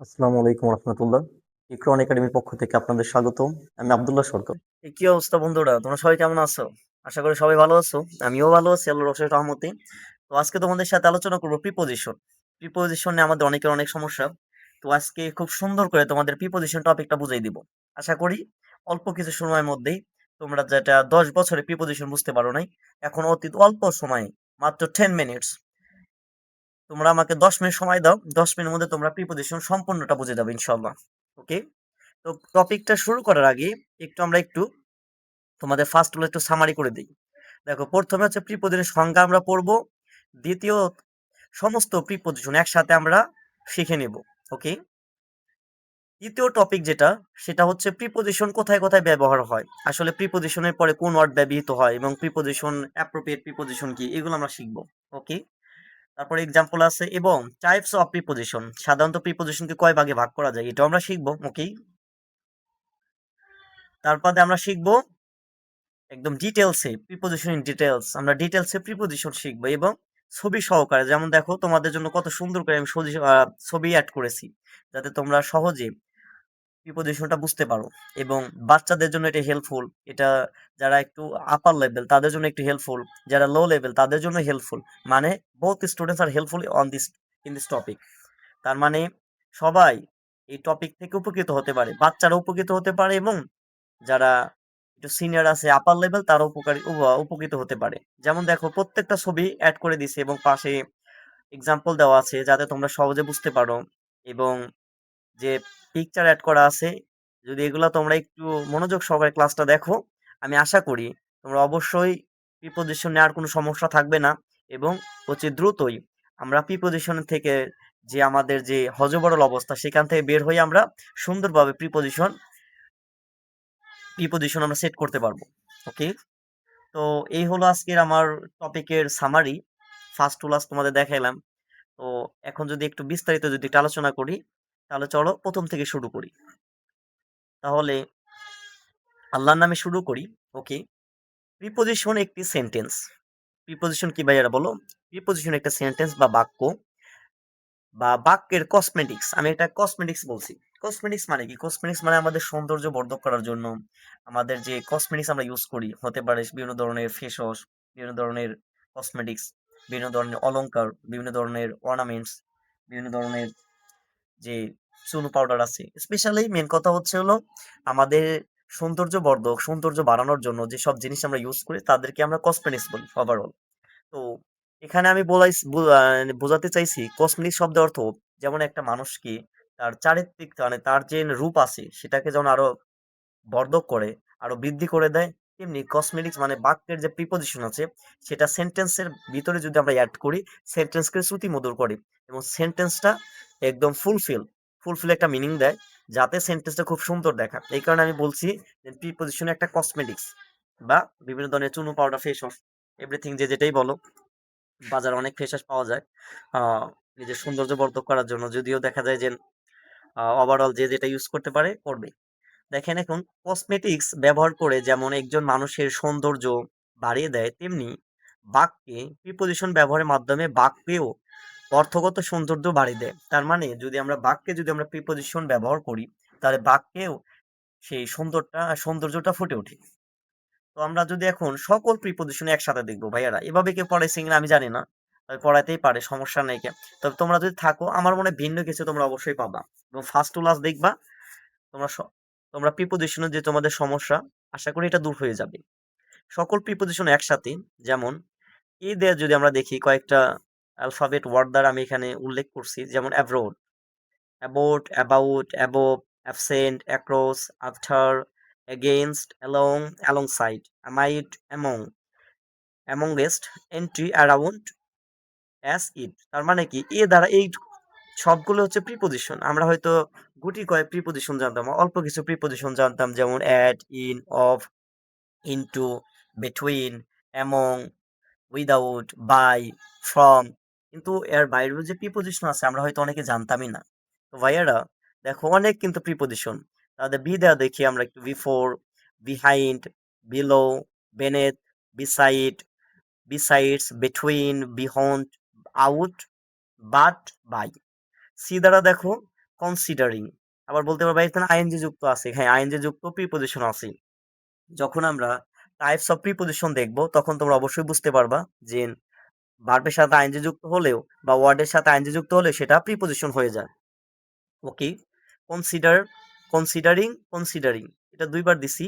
আসসালামু আলাইকুম রহমতুল্লাহ। ইকরান একাডেমির পক্ষ থেকে আপনাদের স্বাগতম। আমি আব্দুল্লাহ সরকার। কি অবস্থা বন্ধুরা, তোমরা সবাই কেমন আছো? আশা করি সবাই ভালো আছো। আমিও ভালো আছি আল্লাহর অশেষ রহমতে। তো আজকে তোমাদের সাথে আলোচনা করবো প্রিপোজিশন। প্রিপোজিশন নিয়ে আমাদের অনেকের অনেক সমস্যা। তো আজকে খুব সুন্দর করে তোমাদের প্রিপোজিশন টপিকটা বুঝাই দিব। আশা করি অল্প কিছু সময়ের মধ্যেই তোমরা যেটা 10 বছরে প্রিপোজিশন বুঝতে পারো নাই, এখন অতি অল্প সময়ে, মাত্র 10 মিনিটস, তোমরা আমাকে 10 মিনিট সময় দাও, 10 মিনিটের মধ্যে তোমরা প্রিপোজিশন সম্পূর্ণটা বুঝে যাবে ইনশাল্লাহ। ওকে। তো টপিকটা শুরু করার আগে আমরা একটু তোমাদের ফার্স্ট হলো একটু সামারি করে দিই। দেখো, প্রথমে হচ্ছে প্রিপোজিশনের সংজ্ঞা আমরা পড়বো। দ্বিতীয়, সমস্ত প্রিপোজিশন একসাথে আমরা শিখে নেব। ওকে। তৃতীয় টপিক যেটা, সেটা হচ্ছে প্রিপোজিশন কোথায় কোথায় ব্যবহার হয়, আসলে প্রিপোজিশনের পরে কোন ওয়ার্ড ব্যবহৃত হয় এবং প্রিপোজিশন অ্যাপ্রোপ্রিয়েট প্রিপোজিশন কি, এগুলো আমরা শিখবো। ওকে। তারপরে এক্সাম্পল আছে এবং টাইপস অফ প্রিপোজিশন, সাধারণত প্রিপোজিশনকে কয় ভাগে ভাগ করা যায় এটাও আমরা শিখবো। ওকে। তারপরে আমরা শিখবো একদম ডিটেলসে প্রিপোজিশন ইন ডিটেলস, আমরা ডিটেলসে প্রিপোজিশন শিখবো এবং ছবি সহকারে। যেমন দেখো, তোমাদের জন্য কত সুন্দর করে আমি ছবি অ্যাড করেছি, যাতে তোমরা সহজে প্রিপোজিশনটা বুঝতে পারো। এবং বাচ্চাদের জন্য এটা হেল্পফুল। এটা যারা একটু আপার লেভেল তাদের জন্য একটু হেল্পফুল, যারা লো লেভেল তাদের জন্য হেল্পফুল। মানে বোথ স্টুডেন্টস আর helpful on this, in this topic. তার মানে সবাই এই টপিক থেকে উপকৃত হতে পারে, বাচ্চারা উপকৃত হতে পারে এবং যারা একটু সিনিয়র আছে আপার লেভেল তারা উপকৃত হতে পারে। যেমন দেখো, প্রত্যেকটা ছবি অ্যাড করে দিছে এবং পাশে এক্সাম্পল দেওয়া আছে যাতে তোমরা সহজে বুঝতে পারো। এবং যে পিকচার অ্যাড করা আছে, যদি এগুলা তোমরা একটু মনোযোগ সহকারে ক্লাসটা দেখো, আমি আশা করি তোমরা অবশ্যই প্রিপোজিশন নেওয়ার কোনো সমস্যা থাকবে না। এবং অতি দ্রুতই আমরা প্রিপোজিশন থেকে যে আমাদের যে হযবরল অবস্থা, সেখান থেকে বের হয়ে আমরা সুন্দরভাবে প্রিপোজিশন আমরা সেট করতে পারবো। ওকে। তো এই হলো আজকের আমার টপিকের সামারি, ফার্স্ট টু লাস্ট তোমাদের দেখাইলাম। তো এখন যদি একটু বিস্তারিত যদি একটু আলোচনা করি, তাহলে চলো প্রথম থেকে শুরু করি। তাহলে আল্লাহর নামে শুরু করি। ওকে। প্রিপোজিশন একটি সেন্টেন্স। প্রিপোজিশন কি ভাইয়ারা বলো? প্রিপোজিশন একটা সেন্টেন্স বা বাক্য বা বাক্যের কসমেটিক্স। আমি এটা কসমেটিক্স বলছি। কসমেটিক্স মানে কি? কসমেটিক্স মানে আমাদের সৌন্দর্য বর্ধক করার জন্য আমাদের যে কসমেটিক্স আমরা ইউজ করি, হতে পারে বিভিন্ন ধরনের ফেস ওয়াশ, বিভিন্ন ধরনের কসমেটিক্স, বিভিন্ন ধরনের অলংকার, বিভিন্ন ধরনের অর্নামেন্টস, বিভিন্ন ধরনের যে চুল পাউডার আছে। স্পেশালি মেন কথা হচ্ছে হলো আমাদের সৌন্দর্য বর্ধক, সৌন্দর্য বাড়ানোর জন্য যেসব জিনিস আমরা ইউজ করি তাদেরকে আমরা কসমেটিক্স বলি ওভারঅল। তো এখানে আমি বোঝাতে চাইছি কসমেটিক্স শব্দের অর্থ যেমন একটা মানুষকে তার চারিত্রিক, মানে তার যে রূপ আছে সেটাকে যেমন আরো বর্ধক করে, আরো বৃদ্ধি করে দেয়, তেমনি কসমেটিক্স মানে বাক্যের যে প্রিপোজিশন আছে সেটা সেন্টেন্সের ভিতরে যদি আমরা অ্যাড করি, সেন্টেন্সকে শ্রুতিমধুর করে এবং সেন্টেন্সটা একদম ফুলফিল একটা মিনিং দেয়, যাতে সেন্টেন্সটা খুব সুন্দর দেখায়। এই কারণে আমি বলছি যে প্রিপোজিশন একটা কসমেটিক্স বা বিভিন্ন ধরনের চুনো পাউডার, ফেস ওয়াশ, এভরিথিং যে যেটাই বলো, বাজারে অনেক ফেস ওয়াশ পাওয়া যায় নিজের সৌন্দর্য বর্ধক করার জন্য। যদিও দেখা যায় যে ওভারঅল যে যেটা ইউজ করতে পারে করবে। দেখেন, এখন কসমেটিক্স ব্যবহার করে যেমন একজন মানুষের সৌন্দর্য বাড়িয়ে দেয়, তেমনি বাক্যে প্রিপোজিশন ব্যবহারের মাধ্যমে বাক্যেও অর্থগত সৌন্দর্য বাড়িয়ে দেয়। তার মানে যদি আমরা প্রিপোজিশন ব্যবহার করি, তাহলে বাক্যেও সেই সৌন্দর্যটা ফুটে ওঠে। তো আমরা যদি এখন সকল প্রিপোজিশন একসাথে দেখবো, ভাইয়ারা এভাবে কেউ পড়াইছে কিনা আমি জানি না, তবে পড়াইতেই পারে, সমস্যা নেই কে। তবে তোমরা যদি থাকো, আমার মনে হয় ভিন্ন কিছু তোমরা অবশ্যই পাবা। এবং ফার্স্ট টু লাস্ট দেখবা তোমরা তোমরা প্রিপোজিশনের যে তোমাদের সমস্যা, আশা করি এটা দূর হয়ে যাবে সকল প্রিপোজিশন একসাথে। যেমন এই দিয়ে যদি আমরা দেখি, কয়েকটা অ্যালফাবেট ওয়ার্ড দ্বারা আমি এখানে উল্লেখ করছি, যেমন abroad, abbot, about, above, absent, across, after, against, along, alongside, amid, among, amongst, anti, around, as it. তার মানে কি, এ দ্বারা এই সবগুলো হচ্ছে প্রিপোজিশন। আমরা হয়তো গুটি কয়েক প্রিপোজিশন জানতাম, অল্প কিছু প্রিপোজিশন জানতাম, যেমন at, in, of, into, between, among, without, by, from. কিন্তু এর বাইরেও যে প্রিপোজিশন আছে আমরা হয়তো অনেকে জানতামই না। তো ভাইয়ারা দেখো, অনেক কিন্তু প্রিপোজিশন, তাদের বি দেওয়া দেখি আমরা একটু, before, behind, below, beneath, beside, besides, between, behind, out, but, by. C দ্বারা দেখো কনসিডারিং। আবার বলতে পারবা এখানে আইএনজি যুক্ত আছে, হ্যাঁ আইএনজি যুক্ত প্রিপজিশন আছে। যখন আমরা টাইপস অফ প্রিপজিশন দেখবো তখন তোমরা অবশ্যই বুঝতে পারবা যে ভার্বের সাথে আইএনজি যুক্ত হলেও বা ওয়ার্ডের সাথে আইএনজি যুক্ত হলে সেটা প্রিপজিশন হয়ে যায়। ওকে, কনসিডার, কনসিডারিং, কনসিডারিং, এটা দুইবার দিছি।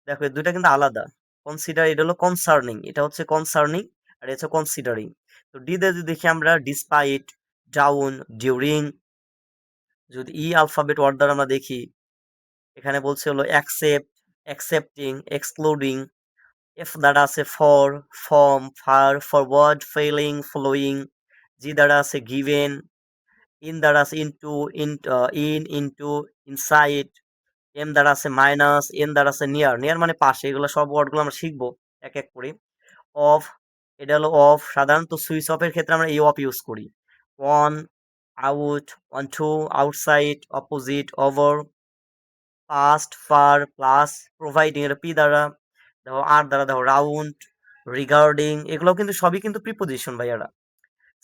দেখো এই দুইটা কিন্তু আলাদা। কনসিডার এটা হলো কনসার্নিং, এটা হচ্ছে কনসার্নিং, আর এটা হচ্ছে কনসিডারিং। তো ডি তে যদি দেখি আমরা ডিসপাইট, ডাউন, ডিউরিং। যদি ই আলফাবেট ওয়ার্ড দ্বারা আমরা দেখি, এখানে বলছে হলো অ্যাকসেপ্ট, অ্যাকসেপ্টিং, এক্সক্লুডিং। এফ দ্বারা আছে for, form, far, forward, failing, following. G দ্বারা আছে গিভেন, ইন দ্বারা আছে ইনটু, ইনটু, ইনসাইড। এম দ্বারা আছে মাইনাস, এন দ্বারা আছে নিয়ার, নিয়ার মানে পাশে। এগুলো সব ওয়ার্ডগুলো আমরা শিখবো এক এক করে। অফ, এটা হলো অফ। সাধারণত সুইচ অফের ক্ষেত্রে আমরা এই অফ ইউজ করি। On, out, onto, outside, opposite, over, past, far, plus, providing এটা পি দ্বারা, দেখো আর দ্বারা দেখো রাউন্ড, রিগার্ডিং, এগুলো কিন্তু সবই কিন্তু প্রিপোজিশন ভাইয়ারা।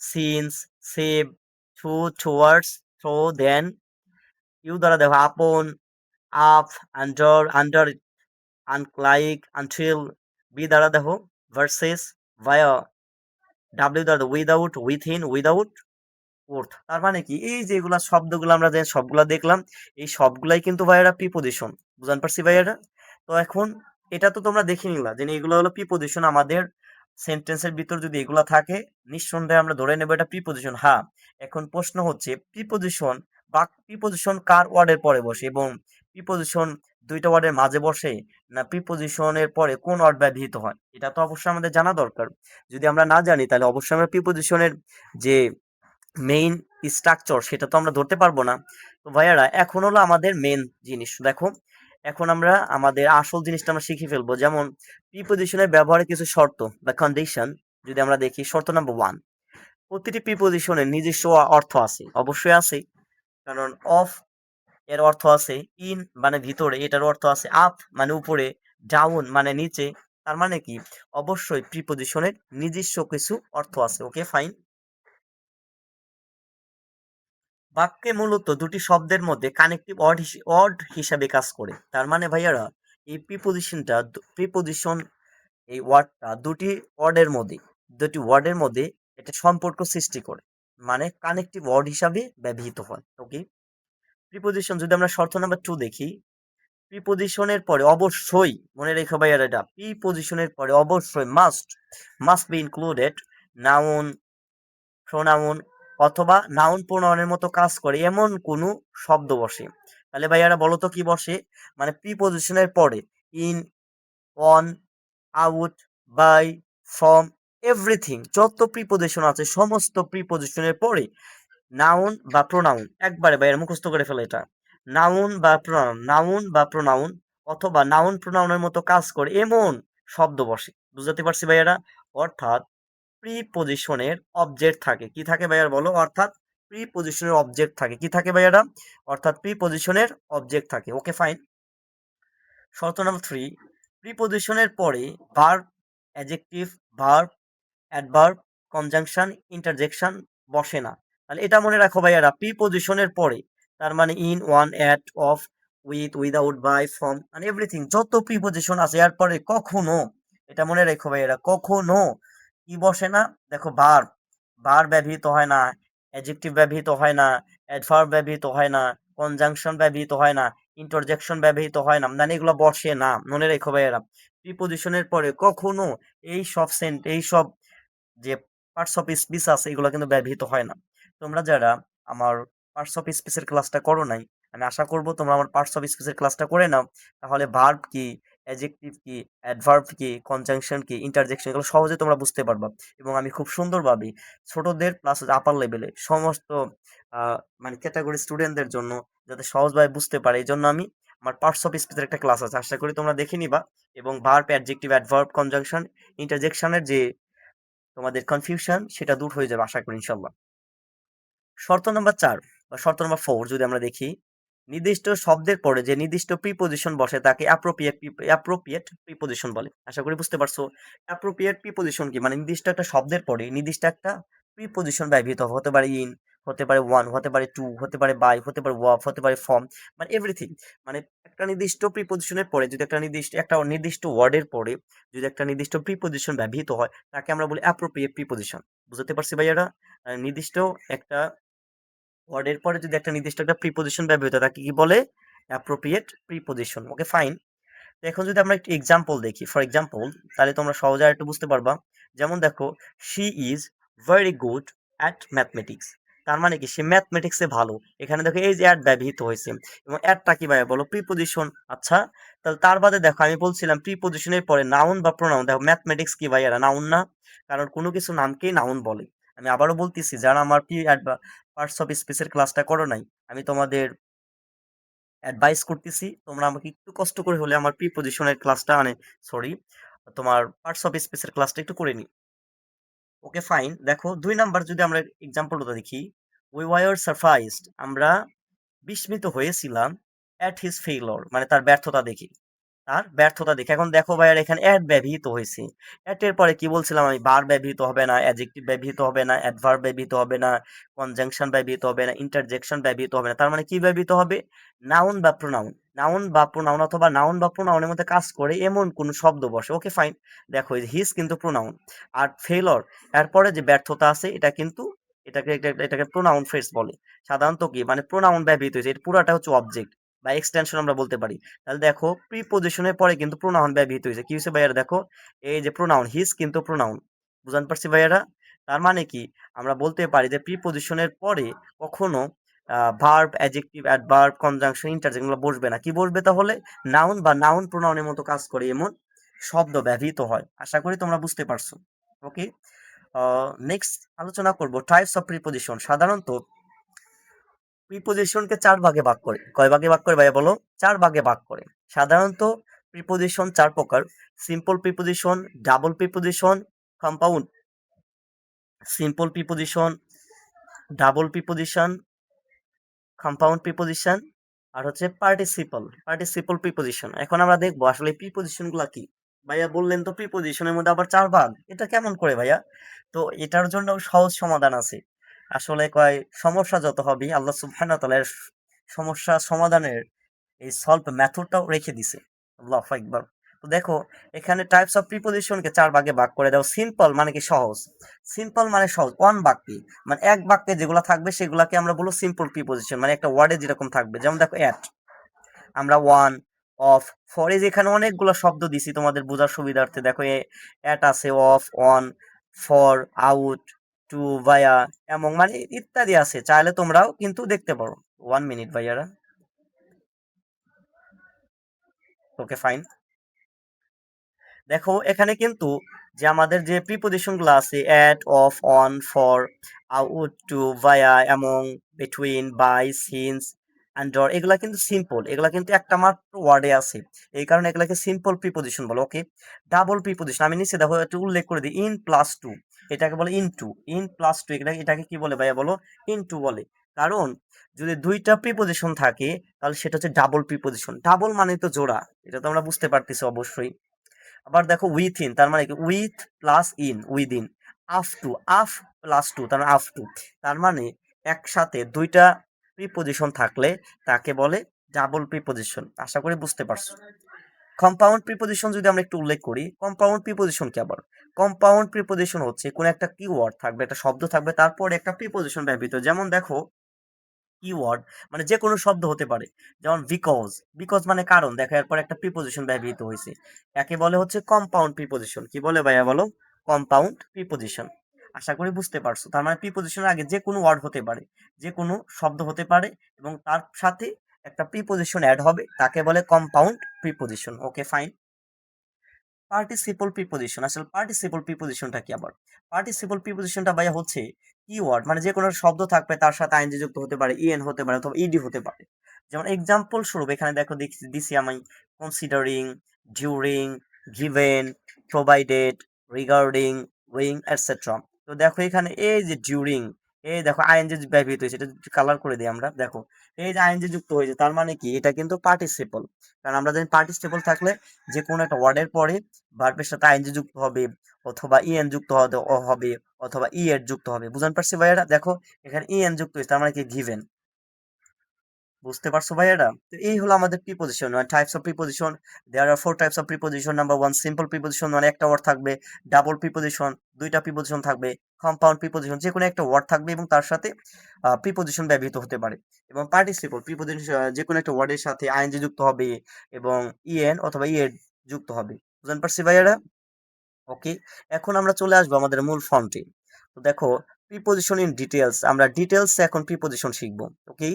Since, save, to, towards, through, than. U দ্বারা দেখো upon, up, under, under, unlike, until. V দ্বারা দেখো ভার্সেস, ভায়া। ডাব্লিউ দ্বারা উইদাউট, উইথিন, উইদাউট, উর্থ। তার মানে কি এই যে এগুলা শব্দগুলো আমরা যে সবগুলা দেখলাম, এই সবগুলাই কিন্তু ভাইয়ারা প্রিপোজিশন। বুঝান পারছি ভাইয়ারা? তো এখন এটা তো তোমরা দেখে নিলা যে এগুলো হলো প্রিপোজিশন। আমাদের সেন্টেন্সের ভিতর যদি এগুলা থাকে নিঃসন্দেহে আমরা ধরে নেব এটা প্রিপোজিশন। হ্যাঁ, এখন প্রশ্ন হচ্ছে প্রিপোজিশন বা প্রিপোজিশন কার ওয়ার্ডের পরে বসে, এবং প্রিপোজিশন দুইটা ওয়ার্ডের মাঝে বসে, না প্রিপোজিশনের পরে কোন ওয়ার্ড ব্যবহৃত হয়, এটা তো অবশ্যই আমাদের জানা দরকার। যদি আমরা না জানি তাহলে অবশ্যই আমরা প্রিপোজিশনের যে মেইন স্ট্রাকচার সেটা তো আমরা ধরতে পারবো না। তো ভাইয়ারা এখন হলো আমাদের মেইন জিনিস দেখো, এখন আমরা আমাদের আসল জিনিসটা আমরা শিখে ফেলবো। যেমন প্রিপোজিশনের ব্যবহারে কিছু শর্ত বা কন্ডিশন যদি আমরা দেখি। শর্ত নাম্বার 1, প্রতিটি প্রিপোজিশনের নিজস্ব অর্থ আছে, অবশ্যই আছে। কারণ অফ এর অর্থ আছে ইন মানে ভিতরে, এটার অর্থ আছে আপ মানে উপরে, ডাউন মানে নিচে। তার মানে কি অবশ্যই প্রিপোজিশনের নিজস্ব কিছু অর্থ আছে। Okay fine. বাক্যে মূলত দুটি শব্দের মধ্যে কানেক্টিভ ওয়ার্ড হিসাবে কাজ করে। তার মানে ভাইয়ারা এই প্রিপোজিশন এই ওয়ার্ডটা দুটি ওয়ার্ডের মধ্যে একটা সম্পর্ক সৃষ্টি করে, মানে কানেক্টিভ ওয়ার্ড হিসাবে ব্যবহৃত হয়। ওকে, প্রিপোজিশন যদি আমরা শর্ত নাম্বার 2 দেখি, প্রিপোজিশনের পরে অবশ্যই মনে রেখো ভাইয়ারা, এটা প্রিপোজিশনের পরে অবশ্যই must be included noun, pronoun অথবা নাউন প্রোনাউনের মতো কাজ করে এমন কোনো শব্দ বসে। তাহলে ভাইয়ারা বলো তো কি বসে? মানে প্রিপোজিশনের পরে in, on, out, by, from, everything যত প্রিপোজিশন আছে সমস্ত প্রিপোজিশনের পরে নাউন বা প্রোনাউন, একবারে ভাইয়ারা মুখস্থ করে ফেলে এটা, নাউন বা প্রোনাউন অথবা নাউন প্রোনাউনের মতো কাজ করে এমন শব্দ বসে। বুঝতে পারছি ভাইয়ারা? অর্থাৎ প্রিপোজিশনের অবজেক্ট থাকে। কি থাকে ভাইয়ারা বলো? অর্থাৎ প্রিপোজিশনের অবজেক্ট থাকে। কি থাকে ভাইয়ারা? অর্থাৎ প্রিপোজিশনের অবজেক্ট থাকে। Okay fine. শর্ত নাম্বার 3, প্রিপোজিশনের পরে verb, adjective, verb, adverb, conjunction, interjection বসে না। তাহলে এটা মনে রাখো ভাইয়ারা, প্রিপোজিশনের পরে তার মানে in, on, at, of, with, without, by, from মানে এভরিথিং যত প্রিপোজিশন আছে এরপরে কখনো, এটা মনে রেখো ভাইয়ারা, কখনো কি বসে না? দেখো ভার্ব ব্যবহৃত হয় না, অ্যাডজেক্টিভ ব্যবহৃত হয় না, অ্যাডভার্ব ব্যবহৃত হয় না, কনজাংশন ব্যবহৃত হয় না, ইন্টারজেকশন ব্যবহৃত হয় না, মানে এগুলো বসে না। মনে রেখো ভাইয়ারা, প্রিপোজিশনের পরে কখনো এই সব যে পার্টস অফ স্পিচ আছে এগুলো কিন্তু ব্যবহৃত হয় না। তোমরা যারা আমার পার্টস অফ স্পিচের ক্লাসটা করো নাই, আমি আশা করব তোমরা আমার পার্টস অফ স্পিচের ক্লাসটা করে নাও। তাহলে ভার্ব কি, অ্যাডজেক্টিভ কি, অ্যাডভার্ব কি, কনজাংশন কি, ইন্টারজেকশন এগুলো সহজে তোমরা বুঝতে পারবা। এবং আমি খুব সুন্দরভাবে ছোটদের প্লাস আপার লেভেলে সমস্ত মানে ক্যাটাগরি স্টুডেন্টদের জন্য যাতে সহজভাবে বুঝতে পারে এই জন্য আমি আমার পার্টস অফ স্পিচের একটা ক্লাস আছে, আশা করি তোমরা দেখে নিবা। এবং ভার্ব, অ্যাডজেক্টিভ, অ্যাডভার্ব, কনজাংশন, ইন্টারজেকশনের যে তোমাদের কনফিউশন সেটা দূর হয়ে যাবে আশা করি ইনশাল্লাহ। শর্ত নাম্বার 4 বা শর্ত নাম্বার 4 যদি আমরা দেখি, নির্দিষ্ট শব্দের পরে যে নির্দিষ্ট প্রিপোজিশন বসে তাকে অ্যাপ্রোপ্রিয়েট প্রিপোজিশন বলে। আশা করি বুঝতে পারছো। অ্যাপ্রোপ্রিয়েট প্রিপোজিশন কি? মানে নির্দিষ্ট একটা শব্দের পরে নির্দিষ্ট একটা প্রিপোজিশন ব্যবহৃত হতে পারে ইন, হতে পারে ওয়ান, হতে পারে টু, হতে পারে বাই, হতে পারে ওয়াফ, হতে পারে ফর্ম, মানে এভরিথিং। মানে একটা নির্দিষ্ট প্রিপজিশনের পরে যদি একটা নির্দিষ্ট ওয়ার্ডের পরে যদি একটা নির্দিষ্ট প্রিপজিশন ব্যবহৃত হয়, তাকে আমরা বলি অ্যাপ্রোপ্রিয়েট প্রিপজিশন। বুঝতে পারছি ভাইয়ারা? নির্দিষ্ট একটা ওয়ার্ডের পরে যদি একটা নির্দিষ্ট একটা প্রিপজিশন ব্যবহৃত হয়, তাকে কি বলে? Appropriate preposition. Okay, fine. তো এখন যদি আমরা একটু এক্সাম্পল দেখি, ফর এক্সাম্পল, তাহলে তোমরা সহজে আর একটু বুঝতে পারবা। যেমন দেখো, she is very good at mathematics. তার মানে কি? সে ম্যাথমেটিক্সে ভালো। এখানে দেখো এই যে অ্যাট ব্যবহৃত হয়েছে, এবং অ্যাটটা কি ভাইয়া বলো? প্রিপজিশন। আচ্ছা, তাহলে তার বাদে দেখো আমি বলছিলাম প্রিপজিশনের পরে নাউন বা প্রোনাউন। দেখো ম্যাথমেটিক্স কি ভাইয়ারা? নাউন না? কারণ কোনো কিছু নামকেই নাউন বলে। আমি আবারও বলতেছি, যারা আমার পি পার্টস অফ স্পিচের ক্লাসটা করো নাই, আমি তোমাদের অ্যাডভাইস করতেছি তোমরা আমাকে একটু কষ্ট করে হলে আমার প্রিপজিশনের ক্লাসটা, মানে সরি, তোমার পার্টস অফ স্পিচের ক্লাসটা একটু করে নি। ওকে, ফাইন। দেখো 2 নাম্বার যদি আমরা এক্সাম্পলটা দেখি, উই ওয়ার সারপ্রাইজড, আমরা বিস্মিত হয়েছিলাম, অ্যাট হিজ ফেইলর, মানে তার ব্যর্থতা দেখে। এখন দেখো ভাইয়ার এখানে অ্যাট ব্যবহৃত হয়েছে। অ্যাট এর পরে কি বলছিলাম আমি? বার ব্যবহৃত হবে না, অ্যাডজেক্টিভ ব্যবহৃত হবে না, অ্যাডভার্ব ব্যবহৃত হবে না, কনজাংশন ব্যবহৃত হবে না, ইন্টারজেকশন ব্যবহৃত হবে না। তার মানে কি ব্যবহৃত হবে? নাউন বা প্রোনাউন। নাউন বা প্রোনাউন অথবা নাউন বা প্রোনাউনের মধ্যে কাজ করে এমন কোন শব্দ বসে। ওকে, ফাইন। দেখো হিজ কিন্তু প্রোনাউন, আর ফেলর এরপরে যে ব্যর্থতা আছে এটা কিন্তু এটাকে প্রোনাউন ফ্রেজ বলে। সাধারণত কি মানে প্রোনাউন ব্যবহৃত হয়েছে, এটা পুরাটা হচ্ছে অবজেক্ট বা এক্সটেনশন আমরা বলতে পারি। তাহলে দেখো প্রিপজিশনের পরে কিন্তু প্রোনাউন ব্যবহৃত হয়েছে। কি হয়েছে ভাইয়ারা? দেখো এই যে প্রোনাউন, হিজ কিন্তু প্রোনাউন। বুঝতে পারছি ভাইয়ারা? তার মানে কি আমরা বলতে পারি যে প্রিপজিশনের পরে কখনো verb, adjective, adverb, conjunction, interjection এগুলো বসবে না। কি বসবে তাহলে? নাউন বা নাউন প্রোনাউনের মতো কাজ করে এমন শব্দ ব্যবহৃত হয়। আশা করি তোমরা বুঝতে পারছো। ওকে, নেক্সট আলোচনা করব টাইপস অফ প্রিপজিশন। সাধারণত প্রিপজিশনকে 4 ভাগে ভাগ করে। কয় ভাগে ভাগ করে ভাইয়া বলো? 4 ভাগে ভাগ করে। সাধারণত প্রিপজিশন 4 প্রকার: simple preposition, double preposition, compound, simple preposition, double preposition, compound preposition, আর হচ্ছে পার্টিসিপল প্রিপজিশন। এখন আমরা দেখবো আসলে প্রিপজিশন গুলা কি। ভাইয়া বললেন তো প্রিপজিশনের মধ্যে আবার 4 ভাগ, এটা কেমন করে ভাইয়া? তো এটার জন্য সহজ সমাধান আছে। আসলে কয়, সমস্যা যত হবে আল্লাহ সুবহানাহু ওয়া তাআলা সমস্যা সমাধানের এই সলভ মেথডটাও রেখে দিছে। আল্লাহু আকবার। তো দেখো, এখানে টাইপস অফ প্রিপজিশনকে 4 ভাগে ভাগ করে দাও। সিম্পল মানে কি? সহজ। সিম্পল মানে সহজ, ওয়ান বাক্যে, মানে এক বাক্যে যেগুলো থাকবে সেগুলাকে আমরা বলবো সিম্পল প্রিপজিশন, মানে একটা ওয়ার্ডে যেরকম থাকবে। যেমন দেখো অ্যাট, আমরা ওয়ান, অফ, ফর, এই যে এখানে অনেকগুলো শব্দ দিছি তোমাদের বোঝার সুবিধার্থে। দেখো অ্যাট আছে, of, on, for, out, to, via, এবং মানে ইত্যাদি আছে। চাইলে তোমরাও কিন্তু দেখতে পারো। 1 মিনিট ভাইয়ারা। Okay, fine. দেখো এখানে কিন্তু যে আমাদের যে প্রিপজিশন গুলো আছে, at, of, on, for, out, to, via, among, between, by, since, and ডর, এগুলা কিন্তু সিম্পল। এগুলা কিন্তু একটা মাত্র ওয়ার্ডে আছে, এই কারণে এগুলাকে সিম্পল প্রিপজিশন বলো। ওকে, ডাবল প্রিপজিশন আমি নিচে দেখো একটু উল্লেখ করে দিই, ইন প্লাস টু, এটাকে বলে ইনটু। ইন প্লাস টু, এটাকে কি বলে ভাইয়া বলো? ইনটু বলে। কারণ যদি দুইটা প্রিপজিশন থাকে তাহলে সেটা হচ্ছে ডাবল প্রিপজিশন। ডাবল মানে তো জোড়া, এটা তো আমরা বুঝতে পারতেছি অবশ্যই। আবার দেখো উইথিন, তার মানে কি? With plus in, within. আফ টু, আফ প্লাস টু, তার মানে আফ টু। তার মানে একসাথে দুইটা প্রিপজিশন থাকলে তাকে বলে ডাবল প্রিপজিশন। আশা করি বুঝতে পারছো। কম্পাউন্ড প্রিপজিশন যদি আমরা একটু উল্লেখ করি, কম্পাউন্ড প্রিপজিশন কি আবার? কম্পাউন্ড প্রিপজিশন হচ্ছে কোন একটা কিওয়ার্ড থাকবে, একটা শব্দ থাকবে, তারপরে একটা প্রিপজিশন ব্যবহৃত। যেমন দেখো, কিওয়ার্ড মানে যে কোনো শব্দ হতে পারে। যেমন বিকজ, বিকজ মানে কারণ। দেখো এরপর একটা প্রিপজিশন ব্যবহৃত হয়েছে, একে বলে হচ্ছে কম্পাউন্ড প্রিপজিশন। কি বলে ভাইয়া বলো? Compound preposition. আশা করি বুঝতে পারছো। তার মানে প্রিপজিশনের আগে যে কোনো ওয়ার্ড হতে পারে, যে কোনো শব্দ হতে পারে, এবং তার সাথে একটা প্রিপজিশন অ্যাড হবে, তাকে বলে compound preposition. Okay, fine. Participle preposition, আসলে পার্টিসিপল প্রিপজিশনটা কি আবার? পার্টিসিপল প্রিপজিশনটা ভাইয়া হচ্ছে কিওয়ার্ড, মানে যে কোনো শব্দ থাকবে তার সাথে আইএনজি যুক্ত হতে পারে, ইএন হতে পারে, অথবা ইডি হতে পারে। যেমন এক্সাম্পল স্বরূপ এখানে দেখো দিছি আমি, considering, during, given, provided, regarding, wing, etcetera. তো দেখো এখানে এই যে ডিউরিং, এই দেখো আইএনজি ব্যবহৃত হয়েছে, এটা কালার করে দিই আমরা। দেখো এই যে আইএনজি যুক্ত হয়েছে, তার মানে কি? এটা কিন্তু পার্টিসিপল। কারণ আমরা জানি পার্টিসিপল থাকলে যে কোনো একটা ওয়ার্ডের পরে ভার্বের সাথে আইএনজি যুক্ত হবে, অথবা ইএন যুক্ত হবে, অথবা এর যুক্ত হবে। বুঝতে পারছি ভাইয়ারা? দেখো এখানে এন যুক্ত হয়েছে, তার মানে কি গিভেন। বুঝতে পারছো ভাইয়ারা? তো এই হলো আমাদের preposition, types of preposition. There are four types of preposition. Number one, simple preposition, মানে একটা ওয়ার্ড থাকবে। ডাবল প্রিপোজিশন, দুইটা প্রিপোজিশন থাকবে। কম্পাউন্ড প্রিপোজিশন, যে কোনো একটা ওয়ার্ড থাকবে এবং তার সাথে প্রিপোজিশন ব্যবহৃত হতে পারে। এবং পার্টিসিপল প্রিপোজিশন, যে কোনো একটা ওয়ার্ডের সাথে আইএনজি যুক্ত হবে এবং ইএন অথবা ইএড যুক্ত হবে। বুঝতে পারছি ভাইয়ারা? ওকে, এখন আমরা চলে আসবো আমাদের মূল ফর্মটি। তো দেখো, প্রিপোজিশন ইন ডিটেলস, আমরা ডিটেলস এখন প্রিপোজিশন শিখবো। Okay,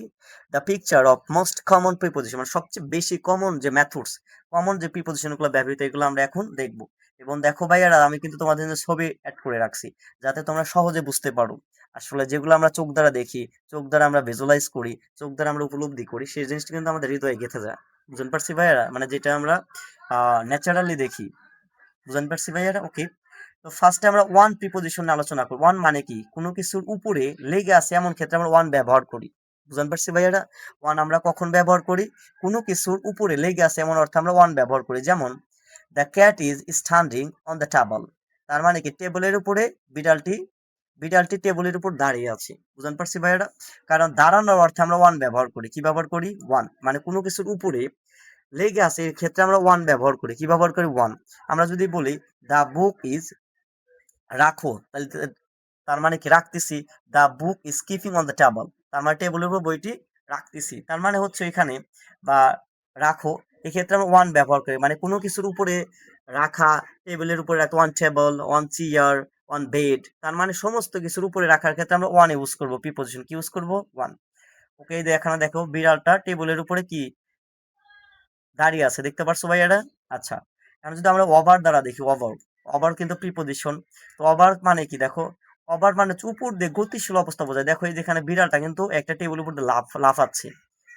the picture of most common preposition, মানে সবচেয়ে বেশি কমন যে মেথডস, কমন যে প্রিপোজিশনগুলো ব্যবহৃত, এগুলো আমরা এখন দেখবো। এবং দেখো ভাইয়ারা, আমি কিন্তু তোমাদের জন্য ছবি অ্যাড করে রাখছি যাতে তোমরা সহজে বুঝতে পারো। আসলে যেগুলো আমরা চোখ দ্বারা দেখি, চোখ দ্বারা আমরা ভিজুয়ালাইজ করি, চোখ দ্বারা আমরা উপলব্ধি করি, সেই জিনিসটা কিন্তু আমাদের হৃদয়ে গেঁথে যায়। বুঝতে পারছি ভাইয়ারা? মানে যেটা আমরা ন্যাচারালি দেখি। বুঝতে পারছি ভাইয়ারা? ওকে, তো ফার্স্টে আমরা ওয়ান প্রিপোজিশন আলোচনা করব। ওয়ান মানে কি? কোনো কিছুর উপরে লেগে আছে এমন ক্ষেত্রে আমরা ওয়ান ব্যবহার করি। বুঝতে পারছি ভাইয়ারা? ওয়ান আমরা কখন ব্যবহার করি? কোনো কিছুর উপরে লেগে আছে এমন অর্থে আমরা ওয়ান ব্যবহার করি। যেমন the cat is standing on the table, তার মানে কি টেবিলের উপরে বিড়ালটি, বিড়ালটি টেবিলের উপর দাঁড়িয়ে আছে। বুঝতে পারছি ভাইয়ারা? কারণ দাঁড়ানোর অর্থে আমরা ওয়ান ব্যবহার করি। কি ব্যবহার করি? ওয়ান। মানে কোনো কিছুর উপরে লেগে আছে এর ক্ষেত্রে আমরা ওয়ান ব্যবহার করি। কি ব্যবহার করি? ওয়ান। আমরা যদি বলি দ্য বুক ইজ, রাখো, তাহলে তার মানে কি? রাখতেছি। The book is keeping on the table, তার মানে টেবিলের উপর বইটি রাখতেছি, তার মানে হচ্ছে এখানে বা রাখো, এক্ষেত্রে আমরা ওয়ান ব্যবহার করি। মানে কোনো কিছুর উপরে রাখা, টেবিলের উপরে রাখা, one table, one chair, one bed, তার মানে সমস্ত কিছুর উপরে রাখার ক্ষেত্রে আমরা ওয়ান ইউজ করবো। প্রিপোজিশন কি ইউজ করবো? ওয়ান। ওকে, এখানে দেখো বিড়ালটা টেবিলের উপরে কি দাঁড়িয়ে আছে, দেখতে পারছো ভাইয়ারা? আচ্ছা, এখন যদি আমরা ওভার দ্বারা দেখি, ওভার, ওভার কিন্তু প্রিপোজিশন। তো ওভার মানে কি? দেখো, ওভার মানে হচ্ছে উপর দিয়ে গতিশীল অবস্থা বোঝায়। দেখো এই যেখানে বিড়ালটা কিন্তু একটা টেবিলের উপর দিয়ে লাফাচ্ছে,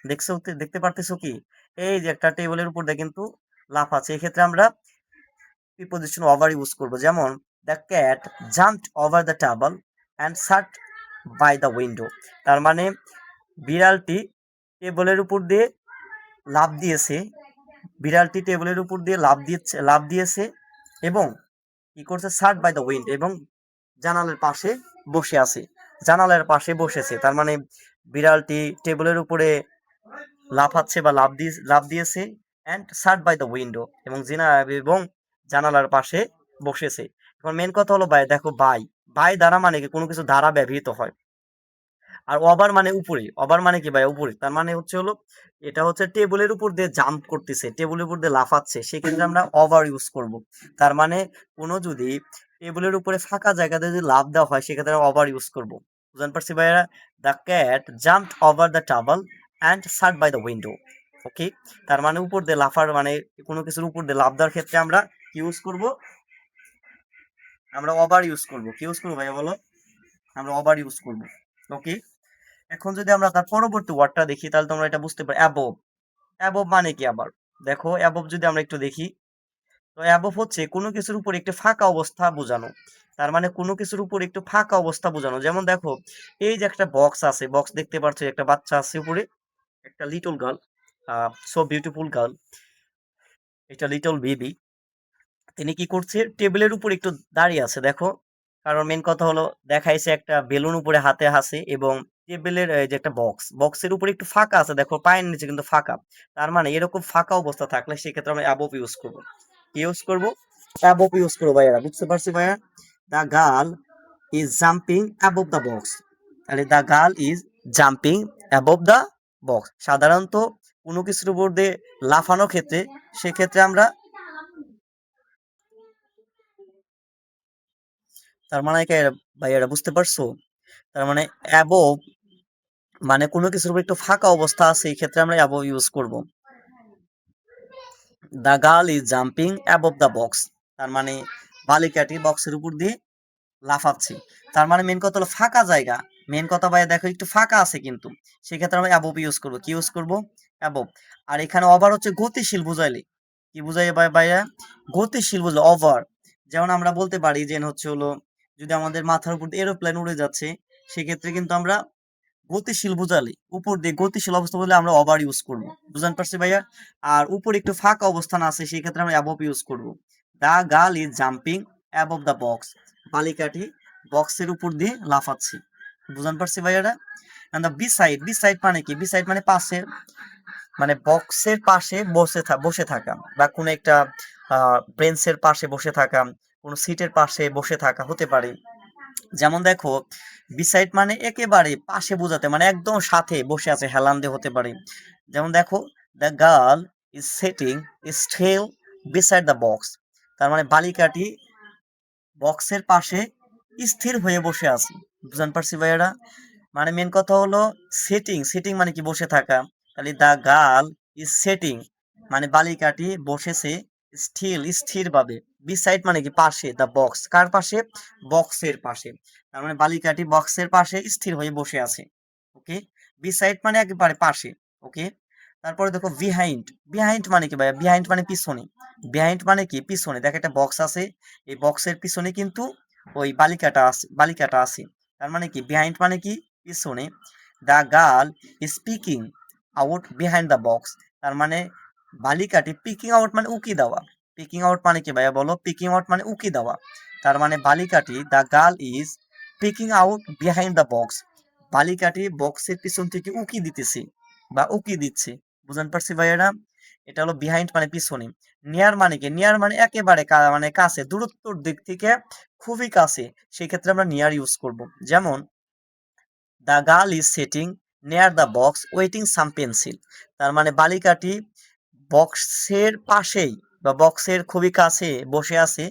দেখছো? দেখতে পারতেছো কি? এই যে একটা টেবিলের উপর দিয়ে কিন্তু লাফাচ্ছে, এক্ষেত্রে আমরা প্রিপোজিশন ওভার ইউজ করব। যেমন the cat jumped over the table and sat by the window, তার মানে বিড়ালটি টেবিলের উপর দিয়ে লাফ দিয়েছে, বিড়ালটি টেবিলের উপর দিয়ে লাফ দিয়েছে এবং কি করছে? সার্ড বাই দ্য উইন্ড, এবং জানালার পাশে বসে আছে, জানালার পাশে বসেছে, তার মানে বিড়ালটি টেবিলের উপরে লাফাচ্ছে বা লাফ দিয়েছে, অ্যান্ড সার্ড বাই দ্য উইন্ডো, এবং জানালার পাশে বসেছে। এখন মেন কথা হলো বাই, দেখো বাই, বাই দ্বারা মানে কি? কোনো কিছু দ্বারা ব্যবহৃত হয়। আর ওভার মানে উপরে, ওভার মানে কি ভাই? উপরে, তার মানে হচ্ছে হলো এটা হচ্ছে টেবিলের উপর দিয়ে জাম্প করতেছে, টেবিলের উপর দিয়ে লাফাচ্ছে, সেক্ষেত্রে আমরা ওভার ইউজ করব। তার মানে কোনো যদি টেবিলের উপরে ফাঁকা জায়গাতে যদি লাফ দেওয়া হয়, সেক্ষেত্রে আমরা ওভার ইউজ করব। বুঝতে পারছি ভাইয়া? The cat jumped over the table and sat by the window. Okay, তার মানে উপর দিয়ে লাফার, মানে কোনো কিছুর উপর দিয়ে লাফ দেওয়ার ক্ষেত্রে আমরা কি ইউজ করব? আমরা ওভার ইউজ করব। কি ইউজ করবো ভাইয়া বলো? আমরা ওভার ইউজ করব। ওকে, এখন যদি আমরা তার পরবর্তী ওয়ার্ডটা দেখি, তাহলে তোমরা এটা বুঝতে পারো। অ্যাবভ, অ্যাবভ মানে কি? আবার দেখো, অ্যাবভ যদি আমরা একটু দেখি, তো অ্যাবভ হচ্ছে কোনো কিছুর উপর একটু ফাঁকা অবস্থা বোঝানো। তার মানে কোনো কিছুর উপর একটু ফাঁকা অবস্থা বোঝানো। যেমন দেখো, এই যে একটা বক্স আছে, বক্স দেখতে পাচ্ছ, একটা বাচ্চা আছে উপরে, একটা little girl, so beautiful girl, একটা লিটল বেবি, তিনি কি করছে? টেবিলের উপর একটু দাঁড়িয়ে আছে, দেখো। কারণ মেন কথা হলো, দেখাইছে একটা বেলুন উপরে হাতে আছে এবং টেবিলের যে একটা বক্স, বক্সের উপরে একটু ফাঁকা আছে, দেখো পায়ের নিচে কিন্তু ফাঁকা। তার মানে এরকম ফাঁকা অবস্থা থাকলে সেক্ষেত্রে আমরা অ্যাবভ ইউজ করবো। কি ইউজ করবো? অ্যাবভ ইউজ করবো ভাইয়ারা। বুঝতে পারছি ভাইয়া? The girl is jumping above the box, তাহলে the girl is jumping above the box. সাধারণত কোনো কিছুর উপর দিয়ে লাফানোর ক্ষেত্রে, সেক্ষেত্রে আমরা, তার মানে কি ভাইয়ারা? বুঝতে পারছো? তার মানে অ্যাবভ মানে কোনো কিছুর উপর একটু ফাঁকা অবস্থা আছে, এই ক্ষেত্রে আমরা অ্যাবভ ইউজ করব। The girl is jumping above the box, তার মানে বালিকাটি বক্সের উপর দিয়ে লাফাচ্ছে। তার মানে মেন কথা হলো ফাঁকা জায়গা। মেন কথা ভাই দেখো, একটু ফাঁকা আছে কিন্তু, সেক্ষেত্রে আমরা অ্যাবভ ইউজ করবো। কি ইউজ করবো? অ্যাবভ। আর এখানে ওভার হচ্ছে গতিশীল বুঝাইলে, কি বুঝাই ভাইয়া? গতিশীল বুঝলে ওভার। যেমন আমরা বলতে পারি যে হচ্ছে হলো, যদি আমাদের মাথার উপর এরোপ্লেন উড়ে যাচ্ছে, সেক্ষেত্রে কিন্তু আমরা গতিশীল বুঝালে, উপর দিয়ে গতিশীল অবস্থা বলে আমরা ওভার ইউজ করবো। বুঝতে পারছি ভাইয়া? আর উপর একটু ফাঁকা অবস্থান আছে, সেই ক্ষেত্রে আমরা অ্যাবভ ইউজ করবো। The girl is jumping above the box, বালিকাটি বক্সের উপর দিয়ে লাফাচ্ছি। বুঝতে পারছি ভাইয়ারা? And the beside, beside মানে কি? বি সাইড মানে পাশে, মানে বক্সের পাশে বসে থাকা, বা কোনো একটা বেঞ্চের পাশে বসে থাকা, কোনো সিটের পাশে বসে থাকা হতে পারে। যেমন দেখো, বিসাইড মানে একেবারে পাশে বোঝাতে, মানে একদম সাথে বসে আছে, হেলান দিয়ে হতে পারে। যেমন দেখো, the girl is sitting still beside the box, তার মানে বালিকাটি বক্সের পাশে স্থির হয়ে বসে আছে। বুঝতে পারছি ভাইয়ারা? মানে মেন কথা হলো সিটিং, সিটিং মানে কি? বসে থাকা। তাহলে দ্য গার্ল ইজ সিটিং মানে বালিকাটি বসেছে স্টিল, স্থির ভাবে। বিসাইড মানে কি? পাশে, দ্য বক্স কার পাশে? বক্সের পাশে। তার মানে বালিকাটি বক্সের পাশে স্থির হয়ে বসে আছে। ওকে, বিসাইড মানে একেবারে পাশে। ওকে, তারপরে দেখো বিহাইন্ড, বিহাইন্ড মানে কি ভাইয়া? বিহাইন্ড মানে পিছনে। বিহাইন্ড মানে কি? পিছনে। দেখো একটা বক্স আছে, এই বক্সের পিছনে কিন্তু ওই বালিকাটা আছে, বালিকাটা আছে। তার মানে কি? বিহাইন্ড মানে কি? পিছনে। The girl is Peking out behind the box, তার মানে বালিকাটি পিকিং আউট মানে উকি দেওয়া। পিকিং আউট মানে কি ভাইয়া বলো? পিকিং আউট মানে উকি দেওয়া। তার মানে বালিকাটি, the girl is Peking out behind the box, বালিকাটি বক্সের পিছন থেকে উকি দিতেছে বা উকি দিচ্ছে। বুঝতে পারছি ভাইয়েরা? এটা হলো বিহাইন্ড মানে পিছনে। নিয়ার মানে কি? নিয়ার মানে একেবারে মানে কাছে, দূরত্বর দিক থেকে খুবই কাছে, সেই ক্ষেত্রে আমরা নিয়ার ইউজ করব। যেমন the girl is sitting near the box waiting some pencil, তার মানে বালিকাটি বক্সের পাশেই বা বক্সের খুবই কাছে বসে আছে,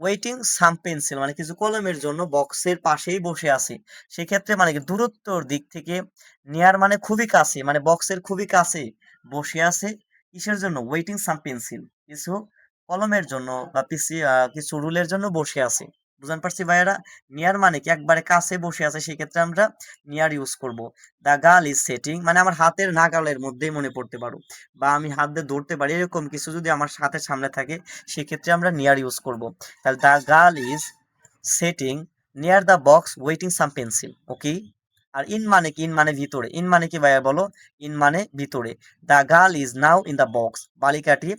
ওয়েটিং সাম পেন্সিল মানে কিছু কলমের জন্য বক্সের পাশেই বসে আছে। সেক্ষেত্রে মানে কি? দূরত্বর দিক থেকে নিয়ার মানে খুবই কাছে, মানে বক্সের খুবই কাছে বসে আছে। কিসের জন্য? ওয়েটিং সাম পেন্সিল, কিছু কলমের জন্য বা কিছু রুলের জন্য বসে আছে। বুঝতে পারছি ভাইয়েরা? নিয়ার মানে কি? একবারে কাছে বসে আছে, সেক্ষেত্রে আমরা নিয়ার ইউজ করব। দ্য গার্ল ইজ সেটিং মানে আমার হাতের নাগালের মধ্যেই মনে পড়তে পারো, বা আমি হাত দিয়ে ধরতে পারি, এরকম কিছু যদি আমার হাতের সামনে থাকে, সেক্ষেত্রে আমরা নিয়ার ইউজ করব। তাহলে the girl is setting near the box waiting some pencil. Okay, আর ইন মানে কি? ইন মানে ভিতরে। ইন মানে কি ভাইয়া বলো? ইন মানে ভিতরে। The girl is now in the box, বালিকাটি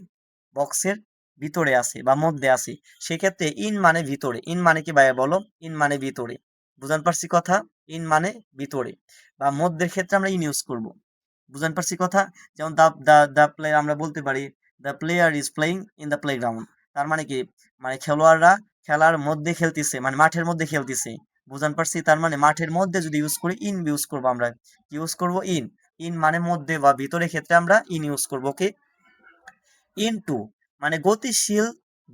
বক্সের ভিতরে আছে বা মধ্যে আছে। সেক্ষেত্রে ইন মানে ভিতরে। ইন মানে কি ভাইয়া বলো? ইন মানে ভিতরে। বুঝতে পারছি কথা? ইন মানে ভিতরে বা মধ্যের ক্ষেত্রে আমরা ইন ইউজ করব। বুঝতে পারছি কথা? যেমন দা দা দা প্লেয়ার আমরা বলতে পারি the player is playing in the playground, তার মানে কি? মানে খেলোয়াড়রা খেলার মধ্যে খেলতেছে, মানে মাঠের মধ্যে খেলতেছে। বুঝতে পারছি? তার মানে মাঠের মধ্যে যদি ইউজ করি, ইন ইউজ করবো আমরা। ইউজ করব ইন। ইন মানে মধ্যে বা ভিতরে ক্ষেত্রে আমরা ইন ইউজ করবো। ওকে, ইনটু মানে গতিশীল,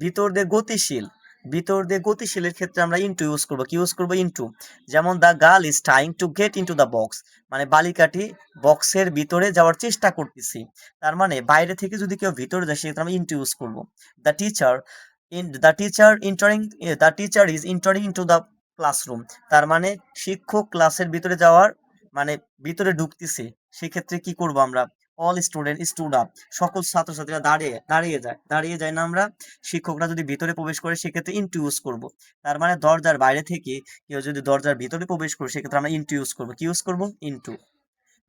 ভিতর দিয়ে গতিশীল, ভিতর দিয়ে গতিশীলের ক্ষেত্রে আমরা ইনটু ইউজ করবো। কি ইউজ করবো? ইনটু। যেমন the girl is trying to get into the box, মানে বালিকাটি বক্সের ভিতরে যাওয়ার চেষ্টা করতেছি। তার মানে বাইরে থেকে যদি কেউ ভিতরে যায়, সেক্ষেত্রে আমরা ইনটু ইউজ করবো। The teacher the teacher is entering into the classroom, তার মানে শিক্ষক ক্লাসের ভিতরে যাওয়ার মানে ভিতরে ঢুকতেছে। সেক্ষেত্রে কি করব আমরা? অল স্টুডেন্ট স্টুড আপ, সকল ছাত্রছাত্রীরা দাঁড়িয়ে যায় না আমরা? শিক্ষকরা যদি ভিতরে প্রবেশ করে, সেক্ষেত্রে ইনটু ইউজ করব। তার মানে দরজার বাইরে থেকে কেউ যদি দরজার ভিতরে প্রবেশ করে, সেক্ষেত্রে আমরা ইনটু ইউজ করব। কি ইউজ করব? ইনটু।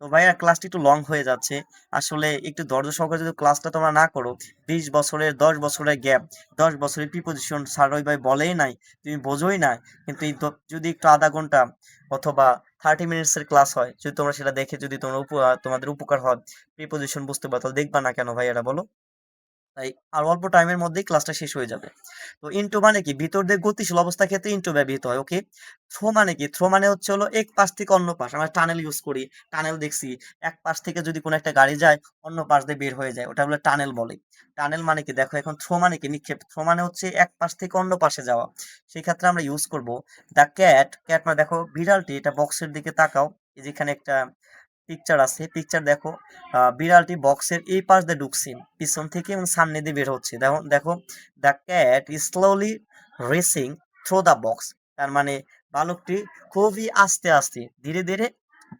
তো ভাইয়া ক্লাসটি একটু লং হয়ে যাচ্ছে। আসলে একটু ধৈর্য সহকারে যদি ক্লাসটা তোমরা না করো, 20 বছরের 10 বছরের গ্যাপ, 10 বছরের প্রিপোজিশন স্যার ওই ভাই বলেই নাই, তুমি বোঝোই না। কিন্তু এই যদি একটু আধা ঘন্টা অথবা 30 মিনিটস এর ক্লাস হয়, যদি তোমরা সেটা দেখে যদি তোমরা তোমাদের উপকার হয়, প্রিপোজিশন বুঝতে পারো, তাহলে দেখবা না কেন ভাই? এটা বলো। তাই আর অল্প টাইমের মধ্যেই ক্লাসটা শেষ হয়ে যাবে। তো ইনটু মানে কি? ভিতর দিয়ে গতিশীল অবস্থার ক্ষেত্রে ইনটু ব্যবহৃত হয়। ওকে, থ্রো মানে কি? থ্রো মানে হচ্ছে হলো এক পাশ থেকে অন্য পাশ। আমরা টানেল ইউজ করি, টানেল দেখছি, এক পাশ থেকে যদি কোনো একটা গাড়ি যায়, অন্য পাশ দিয়ে বের হয়ে যায়, ওটা হলো টানেল বলে। টানেল মানে কি? দেখো এখন থ্রো মানে কি? নিক্ষেপ। থ্রো মানে হচ্ছে এক পাশ থেকে অন্য পাশে যাওয়া। সেই ক্ষেত্রে আমরা ইউজ করব দ্য ক্যাট। ক্যাট মানে দেখো বিড়ালটি, এটা বক্সের দিকে তাকাও, এই যেখানে একটা পিকচার আছে, পিকচার দেখো, বিড়ালটি বক্সের এই পাশ দিয়ে ঢুকছে পিছন থেকে এবং সামনে দিয়ে বের হচ্ছে। দেখো দেখো, the cat is slowly racing through the box, তার মানে বালকটি খুবই আস্তে আস্তে ধীরে ধীরে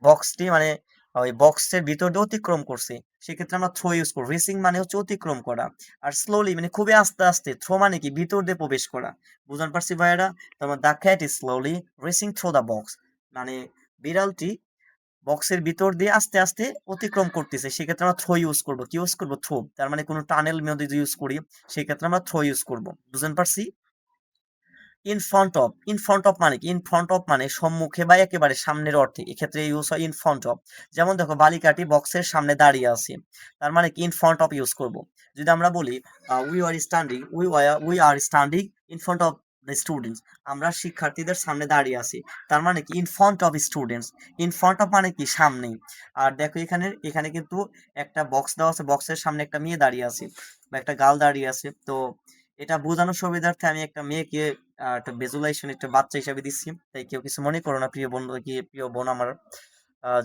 বক্সটি মানে ওই বক্সের ভিতর দিয়ে অতিক্রম করছে। সেক্ষেত্রে আমরা থ্রো ইউজ করবো। রেসিং মানে হচ্ছে অতিক্রম করা, আর স্লোলি মানে খুবই আস্তে আস্তে, থ্রো মানে কি? ভিতর দিয়ে প্রবেশ করা। বুঝতে পারছি ভাইয়েরা? তোমার the cat is slowly racing through the box, মানে বিড়ালটি বক্সের ভিতর দিয়ে আস্তে আস্তে অতিক্রম করতেছে। সেক্ষেত্রে আমরা থ্রো ইউজ করবো। কি ইউজ করবো? থ্রো। তার মানে কোনো টানেল মধ্যে যদি ইউজ করি, সেক্ষেত্রে আমরা থ্রো ইউজ করবো। বুঝতে পারছি? ইন ফ্রন্ট অফ মানে কি? ইন ফ্রন্ট অফ মানে সম্মুখে বা একেবারে সামনের অর্থে। এক্ষেত্রে ইউজ হয় ইন ফ্রন্ট অফ। যেমন দেখো বালিকাটি বক্সের সামনে দাঁড়িয়ে আছে। তার মানে কি ইন ফ্রন্ট অফ ইউজ করব। যদি আমরা বলি we are standing in front of the students, আমরা শিক্ষার্থীদের সামনে দাঁড়িয়ে আছি। তার মানে কি in front of students. In front of মানে কি সামনে। আর দেখো এখানে কিন্তু একটা বক্স দেওয়া আছে, বক্সের সামনে একটা মেয়ে দাঁড়িয়ে আছে বা একটা গার্ল দাঁড়িয়ে আছে। তো এটা বোঝানোর সুবিধার্থে আমি একটা মেয়েকে একটা ভিজুয়ালাইজেশন একটা বাচ্চা হিসাবে দিচ্ছি। তাই কেউ কিছু মনে করো না প্রিয় বন্ধু, কি প্রিয় বোন আমার,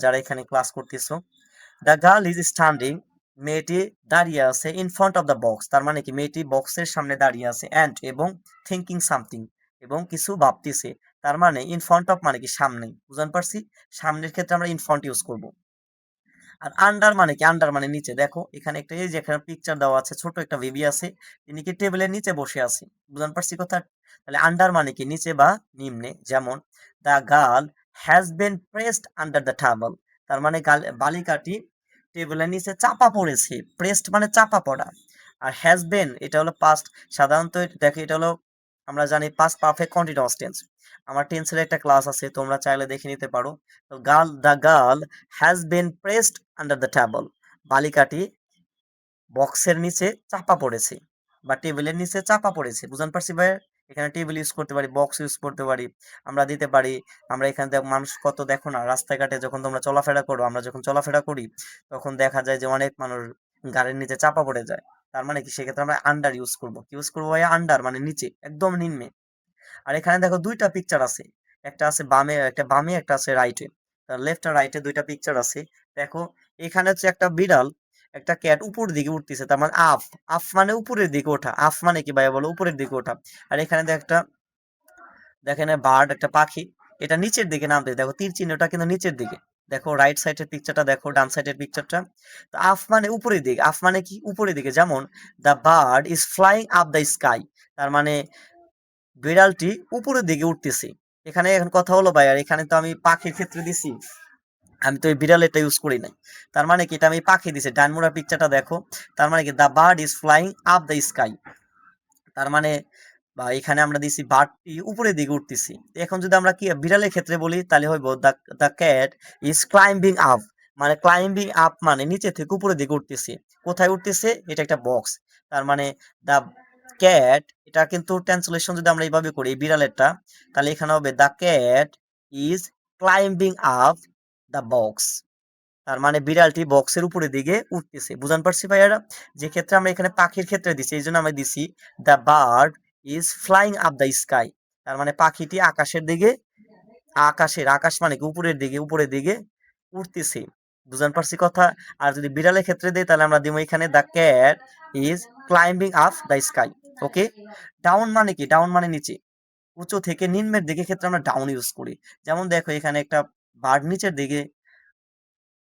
যারা এখানে ক্লাস করতেছো। দ্য গার্ল ইজ স্ট্যান্ডিং, মেয়েটি দাঁড়িয়ে আছে in front of the box. তার মানে কি মেয়েটি বক্সের সামনে দাঁড়িয়ে আছে অ্যান্ড এবং থিঙ্কিং সামথিং, এবং কিছু ভাবতেছে। তার মানে ইন ফ্রন্ট অফ মানে কি সামনে, বুঝতে পারছি? সামনের ক্ষেত্রে আমরা ইন ফ্রন্ট ইউজ করব। আর আন্ডার মানে কি? আন্ডার মানে নিচে। দেখো এখানে একটা, এই যে এখানে পিকচার দেওয়া আছে, ছোট একটা বেবি আছে, তিনি কি টেবিলের নিচে বসে আছে, বুঝতে পারছি কথা? তাহলে আন্ডার মানে কি নিচে বা নিম্নে। যেমন the girl has been pressed under the table. তার মানে বালিকাটি টেবিলের নিচে চাপা পড়েছে। প্রেসড মানে চাপা পড়া। আর হ্যাজ বিন এটা হলো পাস্ট। সাধারণত দেখো এটা হলো, আমরা জানি পাস্ট পারফেক্ট কন্টিনিউয়াস টেন্স। আমার টেন্সের একটা ক্লাস আছে, তোমরা চাইলে দেখে নিতে পারো। তো the girl has been pressed under the table. বালিকাটি বক্সের নিচে চাপা পড়েছে বা টেবিলের নিচে চাপা পড়েছে, বুঝতে পারছি ভাই? এখানে টেবিল ইউজ করতে পারি, বক্স ইউজ করতে পারি, আমরা দিতে পারি। আমরা এখানে মানুষ কত দেখো না, রাস্তাঘাটে যখন তোমরা চলাফেরা করো, আমরা যখন চলাফেরা করি, তখন দেখা যায় যে অনেক মানুষ গাড়ির নিচে চাপা পড়ে যায়। তার মানে কি সেক্ষেত্রে আমরা আন্ডার ইউজ করবো। কি ইউজ করবো ভাই? আন্ডার মানে নিচে, একদম নিম্নে। আর এখানে দেখো দুইটা পিকচার আছে, একটা আছে বামে, একটা বামে, একটা আছে রাইটে। লেফট আর রাইটে দুইটা পিকচার আছে। দেখো এখানে হচ্ছে একটা বিড়াল, একটা ক্যাট উপর দিকে উঠতেছে। তার মানে আপ, আপ মানে উপরের দিকে ওঠা। আপ মানে কি ভাইয়া বলো? উপরের দিকে ওঠা। আর এখানে দেখেন বার্ড, একটা পাখি, এটা নিচের দিকে নামতে, দেখো তীর চিহ্নটা কিন্তু নিচের দিকে। দেখো রাইট সাইডের পিকচারটা, দেখো ডান সাইডের পিকচারটা। তো আপ মানে উপরের দিকে, আপ মানে কি? উপরের দিকে। যেমন the bird is flying up the sky. তার মানে বিড়ালটি উপরের দিকে উঠতেছে। এখানে এখন কথা হলো ভাই, আর এখানে তো আমি পাখির ক্ষেত্রে দিছি, আমি তো এই বিড়াল এটা ইউজ করি নাই। তার মানে কি এটা আমি পাখি দিছি। ডানমোড়া পিকচারটা দেখো, তার মানে কি the bird is flying up the sky. তার মানে বা এখানে আমরা দিছি বার্ডটি উপরের দিকে উঠতেছি। এখন যদি আমরা কি বিড়ালের ক্ষেত্রে বলি, তাহলে হইব the cat is climbing up. মানে ক্লাইম্বিং আপ মানে নিচে থেকে উপরের দিকে উঠতেছে। কোথায় উঠতেছে? এটা একটা বক্স। তার মানে দ্য ক্যাট, এটা কিন্তু ট্রান্সলেশন যদি আমরা এইভাবে করি এই বিড়ালেরটা, তাহলে এখানে হবে the cat is climbing up the box. তার মানে বিড়ালটি বক্সের উপরের দিকে উঠতেছে, বুঝান পারছি ভাইয়ারা? যে ক্ষেত্রে আমরা এখানে পাখির ক্ষেত্রে দিছি, এই জন্য আমরা দিছি the bird is flying up the sky. তার মানে পাখিটি আকাশের দিকে, আকাশ মানে কি উপরের দিকে, উপরের দিকে উঠতেছে, বুঝান পারছি কথা? আর যদি বিড়ালের ক্ষেত্রে দেই, তাহলে আমরা দিব এখানে the cat is climbing up the sky. Okay. Down মানে কি? ডাউন মানে নিচে, উঁচু থেকে নিম্নের দিকে ক্ষেত্রে আমরা ডাউন ইউজ করি। যেমন দেখো এখানে একটা বার্ড নিচের দিকে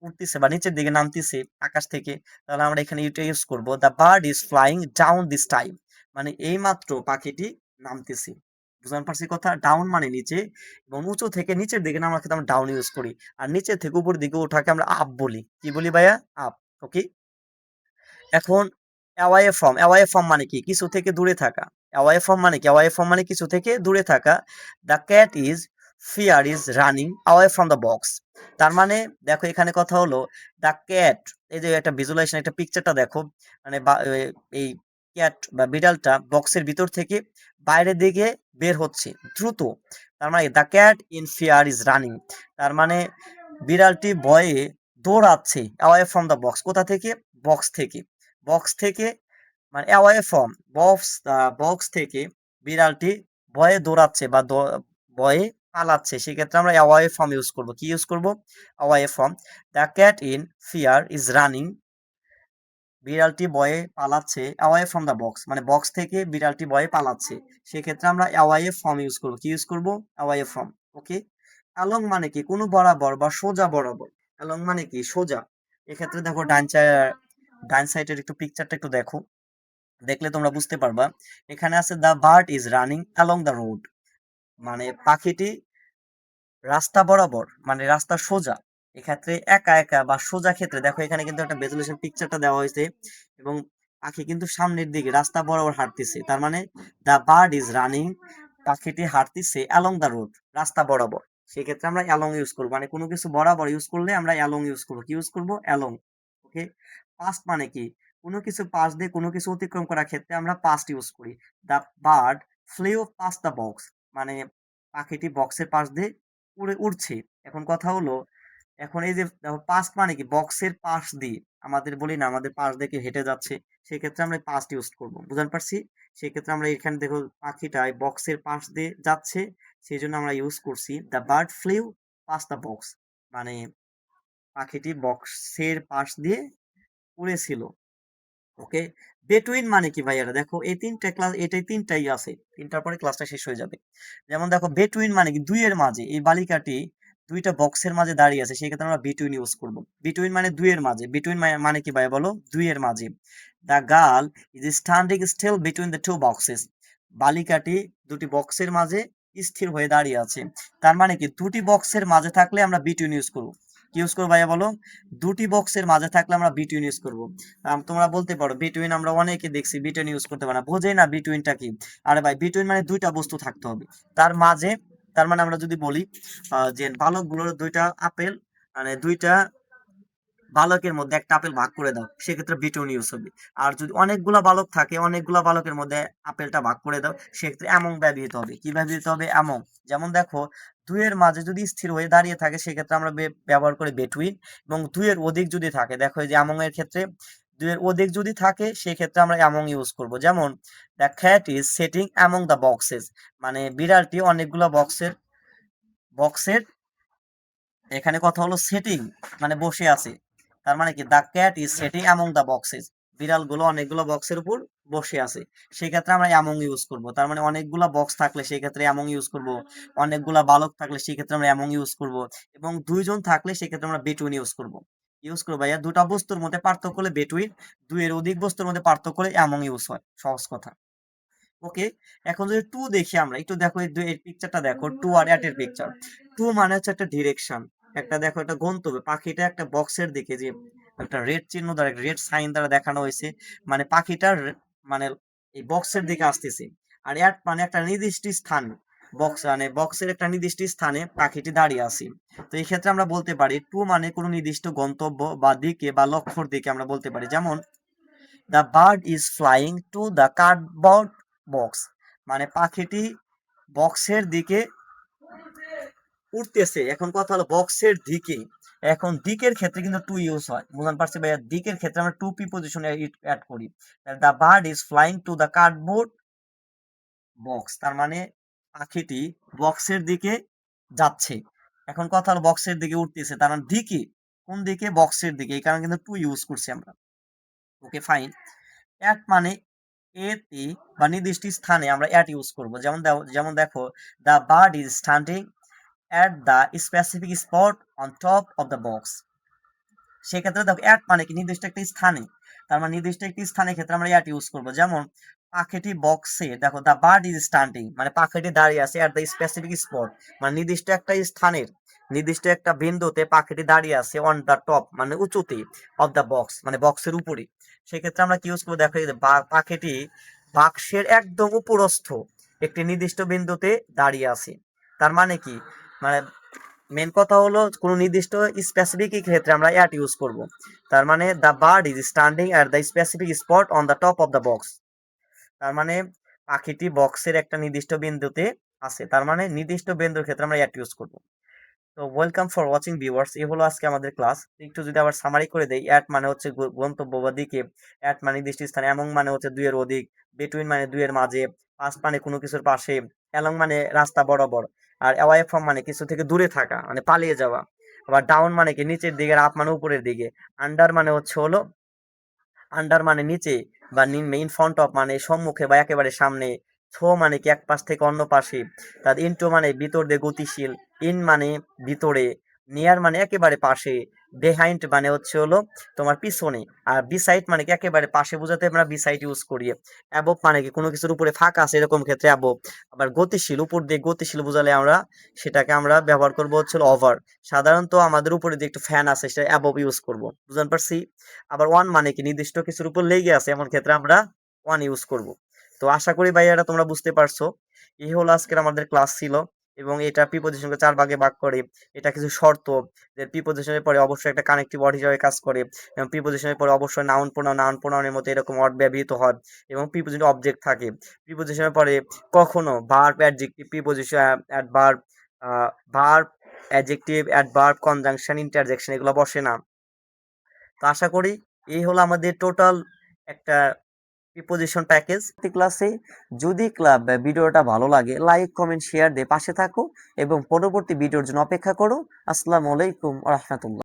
উঠতেছে বা নিচের দিকে নামতেছে আকাশ থেকে, তাহলে আমরা এখানে এটা ইউজ করব the bird is flying down this time. মানে এই মাত্র পাখিটি নামতেছে, বুঝতে পারছি কথা? ডাউন মানে নিচে, এবং উঁচু থেকে নিচের দিকে নামার ক্ষেত্রে আমরা ডাউন ইউজ করি। আর নিচের থেকে উপর দিকে ওঠাকে আমরা আপ বলি। কি বলি ভাইয়া? আপ। ওকে। এখন অ্যাওয়ে ফ্রম মানে কি? কিছু থেকে দূরে থাকা। অ্যাওয়ে ফ্রম মানে কি? অ্যাওয়ে ফ্রম মানে কিছু থেকে দূরে থাকা। The cat is fear is running away from the box. তার মানে দেখো এখানে কথা হলো দ্য ক্যাট, এই যে একটা ভিজুয়ালাইজেশন, একটা পিকচারটা দেখো, মানে এই ক্যাট বা বিড়ালটা বক্সের ভিতর থেকে বাইরের দিকে বের হচ্ছে দ্রুত। তার মানে the cat in fear is running. তার মানে বিড়ালটি ভয়ে দৌড়াচ্ছে অ্যাওয়ে ফ্রম দ্য বক্স। কোথা থেকে? বক্স থেকে। বক্স থেকে মানে অ্যাওয়ে ফ্রম বক্স থেকে বিড়ালটি ভয়ে দৌড়াচ্ছে বা ভয়ে পালাচ্ছে। সেক্ষেত্রে আমরা অ্যাওয়ে ফ্রম ইউজ করব। কি ইউজ করব? Away from. The cat in fear is running, বিড়ালটি ভয়ে পালাচ্ছে অ্যাওয়ে ফ্রম দ্য বক্স, মানে বক্স থেকে বিড়ালটি ভয়ে পালাচ্ছে। সেক্ষেত্রে আমরা অ্যাওয়ে ফ্রম ইউজ করব। কি ইউজ করব? Away from. ওকে। অ্যালং মানে কি? কোনো বরাবর বা সোজা বরাবর। অ্যালং মানে কি? সোজা। এক্ষেত্রে দেখো ডান সাইডের একটু পিকচারটা একটু দেখো, দেখলে তোমরা বুঝতে পারবা। এখানে আছে the bird is running along the road. মানে পাখিটি রাস্তা বরাবর, মানে রাস্তা সোজা। এক্ষেত্রে একা একা বা সোজা ক্ষেত্রে দেখো এখানে কিন্তু একটা ভেজুলেশন পিকচারটা দেওয়া হয়েছে, এবং পাখি কিন্তু সামনের দিকে রাস্তা বরাবর হাঁটতেছে। তার মানে দ্য বার্ড ইজ রানিং পাখিটি হাঁটতেছে অ্যালং দ্য রোড, রাস্তা বরাবর, সেক্ষেত্রে আমরা অ্যালং ইউজ করবো। মানে কোনো কিছু বরাবর ইউজ করলে আমরা অ্যালং ইউজ করবো। কি ইউজ করবো? অ্যালং। ওকে। পাস্ট মানে কি? কোনো কিছু পাশ দিয়ে কোনো কিছু অতিক্রম করার ক্ষেত্রে আমরা পাস্ট ইউজ করি। The bird flew past the box, মানে পাখিটি বক্সের পাশ দিয়ে উড়ছে। এখন কথা হলো, এখন এই যে দেখো পাস্ট মানে কি? বক্সের পাশ দিয়ে, আমাদের বলি না আমাদের পাশ দিয়ে কেউ হেঁটে যাচ্ছে, সেক্ষেত্রে আমরা পাস্ট ইউজ করবো। বুঝতে পারছি? সেক্ষেত্রে আমরা এখানে দেখো পাখিটা বক্সের পাশ দিয়ে যাচ্ছে, সেই জন্য আমরা ইউজ করছি the bird flew past the box, মানে পাখিটি বক্সের পাশ দিয়ে উড়েছিল। ওকে। বেটুইন মানে কি ভাইয়ারা? দেখো এই তিনটা ক্লাস, এটাই তিনটাই আছে, তিনটার পরে ক্লাসটা শেষ হয়ে যাবে। যেমন দেখো বেটুইন মানে কি? দুইয়ের মাঝে, এই বালিকাটি দুইটা বক্সের মাঝে দাঁড়িয়ে আছে, সেক্ষেত্রে আমরা বিটুইন ইউজ করব। বিটুইন মানে দুইয়ের মাঝে। বিটুইন মানে কি ভাই বলো? দুইয়ের মাঝে। The girl is standing still between the two boxes, বালিকাটি দুটি বক্সের মাঝে স্থির হয়ে দাঁড়িয়ে আছে। তার মানে কি? দুটি বক্সের মাঝে থাকলে আমরা বিটুইন ইউজ করব। কি ইউজ করবো ভাইয়া বলো? দুটি বক্সের মাঝে থাকলে আমরা বিটুইন ইউজ করব। তোমরা বলতে পারো বিটুইন আমরা অনেকে দেখছি বিটুইন ইউজ করতে পারে না, বোঝে না বিটুইনটা কি। আরে ভাই বিটুইন মানে দুইটা বস্তু থাকতে হবে তার মাঝে। তার মানে আমরা যদি বলি যে বালকগুলোর দুইটা আপেল, মানে দুইটা বালকের মধ্যে একটা আপেল ভাগ করে দাও, সেক্ষেত্রে বিটুইন ইউজ হবে। আর যদি অনেকগুলা বালক থাকে, অনেকগুলা বালকের মধ্যে আপেলটা ভাগ করে দাও, সেক্ষেত্রে এমং ব্যবহৃত হবে। কি ব্যবহৃত হবে? এমং। যেমন দেখো দুইয়ের মাঝে যদি স্থির হয়ে দাঁড়িয়ে থাকে, সেক্ষেত্রে আমরা ব্যবহার করি বিটুইন। এবং দুইয়ের অধিক যদি থাকে, দেখো এই যে এমং এর ক্ষেত্রে দুইয়ের অধিক যদি থাকে, সেক্ষেত্রে আমরা এমং ইউজ করব। যেমন the cat is sitting among the boxes, মানে বিড়ালটি অনেকগুলো বক্সের বক্সের এখানে কথা হলো সেটিং, মানে বসে আছে। তার মানে কি? The cat is setting among the boxes, বিড়ালগুলো অনেকগুলো বক্সের উপর বসে আছে, সেক্ষেত্রে আমরা অ্যামং ইউজ করব। তার মানে অনেকগুলা বক্স থাকলে সেক্ষেত্রে অ্যামং ইউজ করব, অনেকগুলা বালক থাকলে সেক্ষেত্রে আমরা অ্যামং ইউজ করব, এবং দুইজন থাকলে সেক্ষেত্রে আমরা বিটুইন ইউজ করব। ইউজ করবো ভাইয়া, দুটা বস্তুর মধ্যে পার্থক্য হলে বিটুইন, দুইয়ের অধিক বস্তুর মধ্যে পার্থক্য হলে অ্যামং ইউজ হয়। সহজ কথা। ওকে। এখন যদি টু দেখি আমরা একটু, দেখো এই পিকচারটা দেখো, টু আর অ্যাট এর পিকচার। টু মানে হচ্ছে একটা ডিরেকশন, একটা দেখো একটা গন্তব্য, পাখিটা একটা বক্সের দিকে যে একটা রেড চিহ্ন দ্বারা, রেড সাইন দ্বারা দেখানো হয়েছে, মানে পাখিটার মানে এই বক্সের দিকে আসতেছে। আর অ্যাট মানে একটা নির্দিষ্ট স্থান, বক্স মানে বক্সের একটা নির্দিষ্ট স্থানে পাখিটি দাঁড়িয়ে আছে। তো এই ক্ষেত্রে আমরা বলতে পারি টু মানে কোনো নির্দিষ্ট গন্তব্য বা দিকে বা লক্ষ্যর দিকে আমরা বলতে পারি। যেমন the bird is flying to the cardboard box, মানে পাখিটি বক্সের দিকে উঠতেছে। এখন কথা হলো বক্সের দিকে, এখন দিকের ক্ষেত্রে কিন্তু টু ইউজ হয়। বুঝতে পারছি ভাইয়া? দিকের ক্ষেত্রে আমরা টু প্রিপজিশন অ্যাড করি। The bird is flying to the cardboard box, তার মানে পাখিটি বক্সের দিকে যাচ্ছে। এখন কথা হলো বক্সের দিকে উঠতেছে, তার মানে দিকে, কোন দিকে? বক্সের দিকে, এই কারণে কিন্তু টু ইউজ করছি আমরা। Okay fine. অ্যাট মানে এতে বা নির্দিষ্ট স্থানে আমরা অ্যাট ইউজ করব। যেমন দেখো the bird is standing at the specific spot on top of the box, সেক্ষেত্রে দেখো অ্যাট মানে কি? নির্দিষ্ট একটি স্থানে, তার মানে নির্দিষ্ট একটি স্থানের ক্ষেত্রে আমরা অ্যাট ইউজ করব। যেমন পাখিটি বক্সে, দেখো দ্য বার্ড ইজ স্ট্যান্ডিং মানে পাখিটি দাঁড়িয়ে আছে অ্যাট দ্য স্পেসিফিক স্পট, মানে নির্দিষ্ট একটা স্থানের নির্দিষ্ট একটা বিন্দুতে পাখিটি দাঁড়িয়ে আছে অন দ্য টপ মানে উঁচুতে, অফ দ্য বক্স মানে বক্সের উপরে, সেক্ষেত্রে আমরা কি ইউজ করবো? দেখো এই যে পাখিটি বাক্সের একদম উপরস্থ একটি নির্দিষ্ট বিন্দুতে দাঁড়িয়ে আছে। তার মানে কি? মানে মেন কথা হলো কোনো নির্দিষ্ট স্পেসিফিক ক্ষেত্রে আমরা অ্যাট ইউজ করব। তার মানে the bird is standing at the specific spot on the top of the box, তার মানে পাখিটি বক্সের একটা নির্দিষ্ট বিন্দুতে আছে, তার মানে নির্দিষ্ট বিন্দুর ক্ষেত্রে আমরা অ্যাট ইউজ করব। তো ওয়েলকাম ফর ওয়াচিং ভিউয়ার্স, এই হলো আজকে আমাদের ক্লাস। একটু যদি আবার সামারি করে দেই, অ্যাট মানে হচ্ছে গন্তব্য বা দিকে, অ্যাট মানে নির্দিষ্ট স্থানে, এমন মানে হচ্ছে দুইয়ের অধিক, বিটুইন মানে দুইয়ের মাঝে, পাস মানে কোনো কিছুর পাশে, অ্যালং মানে রাস্তা বরাবর, আর অ্যাওয়ে ফ্রম মানে কিছু থেকে দূরে থাকা মানে পালিয়ে যাওয়া, আবার ডাউন মানে কি? নিচের দিকে, আপ মানে উপরের দিকে, আন্ডার মানে হচ্ছে হলো আন্ডার মানে নিচে, বা ইন ফ্রন্ট অফ মানে সম্মুখে বা একেবারে সামনে, থ্রো মানে কি? এক পাশ থেকে অন্য পাশে, তার ইনটু মানে ভিতর দিয়ে গতিশীল, ইন মানে ভিতরে, নিয়ার মানে একেবারে পাশে, বিহাইন্ড মানে হচ্ছে হলো তোমার পিছনে, আর বিসাইড মানে কি? একেবারে পাশে বোঝাতে আমরা বিসাইড ইউজ করি। অ্যাবভ মানে কি? কোনো কিছুর উপরে ফাঁকা আছে এরকম ক্ষেত্রে অ্যাবভ। আবার গতিশীল, উপর দিয়ে গতিশীল বোঝালে আমরা সেটাকে আমরা ব্যবহার করবো হচ্ছে ওভার। সাধারণত আমাদের উপরে যে একটু ফ্যান আছে সেটা অ্যাবভ ইউজ করবো। বুঝতে পারছি? আবার ওয়ান মানে কি? নির্দিষ্ট কিছুর উপর লেগে আছে, এমন ক্ষেত্রে আমরা ওয়ান ইউজ করব। তো আশা করি ভাইয়ারা তোমরা বুঝতে পারছো। এই হলো আজকের আমাদের ক্লাস ছিল, এবং এটা প্রিপোজিশনকে 4 ভাগে ভাগ করে। এটা কিছু শর্ত, যে প্রিপোজিশনের পরে অবশ্যই একটা কানেক্টিভ ওয়ার্ড হিসেবে কাজ করে, এবং প্রিপোজিশনের পরে অবশ্যই নাউন প্রোনাউন, নাউন প্রোনাউনের মতো এরকম ওয়ার্ড ব্যবহৃত হয়, এবং প্রিপোজিশনে অবজেক্ট থাকে। প্রিপোজিশনের পরে কখনো verb, adjective, preposition, adverb, verb, adjective, adverb, conjunction, interjection এগুলো বসে না। তো আশা করি এই হলো আমাদের টোটাল একটা প্রিপোজিশন প্যাকেজ। ক্লাসে যদি ক্লাব ভিডিওটা ভালো লাগে, লাইক, কমেন্ট, শেয়ার দিয়ে পাশে থাকো এবং পরবর্তী ভিডিওর জন্য অপেক্ষা করো। আসসালামু আলাইকুম ওয়া রাহমাতুল্লাহ।